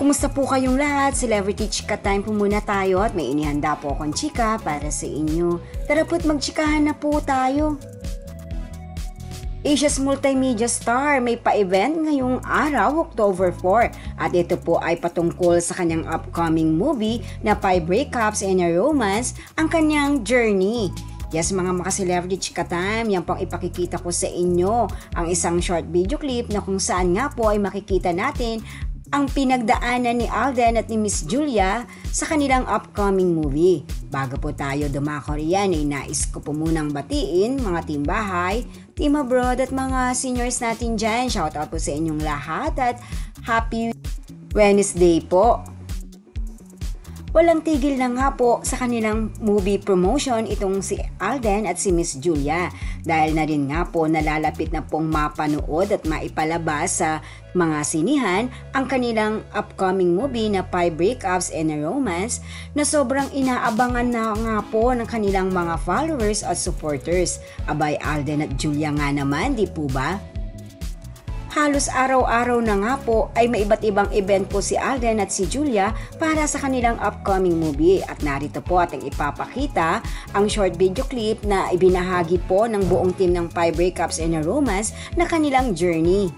Kumusta po kayong lahat? Celebrity Chika Time po muna tayo at may inihanda po akong chika para sa inyo. Tara po't magchikahan na po tayo. Asia's multimedia star may pa-event ngayong araw, October 4. At ito po ay patungkol sa kanyang upcoming movie na 5 Breakups and a Romance, ang kanyang journey. Yes, mga celebrity Chika Time, yan pong ipakikita ko sa inyo ang isang short video clip na kung saan nga po ay makikita natin ang pinagdaanan ni Alden at ni Miss Julia sa kanilang upcoming movie. Bago po tayo dumako riyan ay nais ko po munang batiin mga team bahay, team abroad at mga seniors natin dyan. Shoutout po sa inyong lahat at happy Wednesday po. Walang tigil na nga po sa kanilang movie promotion itong si Alden at si Miss Julia dahil na rin nga po nalalapit na pong mapanood at maipalabas sa mga sinihan ang kanilang upcoming movie na 5 Breakups and a Romance na sobrang inaabangan na nga po ng kanilang mga followers at supporters. Abay, Alden at Julia nga naman, di po ba? Halos araw-araw na nga po ay may iba't ibang event po si Alden at si Julia para sa kanilang upcoming movie. At narito po ating ipapakita ang short video clip na ibinahagi po ng buong team ng 5 Breakups and a Romance na kanilang journey.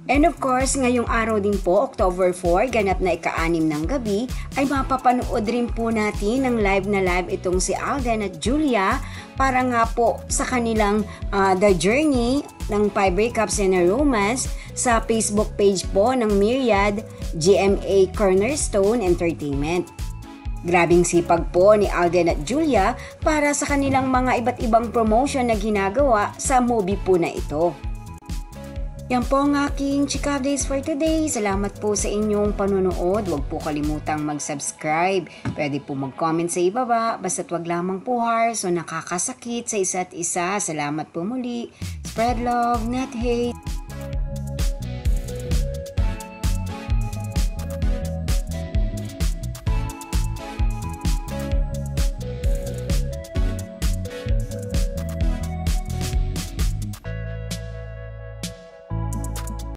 And of course, ngayong araw din po, October 4, ganap na ika-6 ng gabi, ay mapapanood rin po natin ng live na live itong si Alden at Julia para nga po sa kanilang The Journey ng 5 Breakups and a Romance sa Facebook page po ng Myriad GMA Cornerstone Entertainment. Grabing sipag po ni Alden at Julia para sa kanilang mga iba't ibang promotion na ginagawa sa movie po na ito. Yan po ang aking chika updates for today. Salamat po sa inyong panonood. Huwag po kalimutang mag-subscribe. Pwede po mag-comment sa ibaba. Basta't wag lamang po harsh o nakakasakit sa isa't isa. Salamat po muli. Spread love, not hate.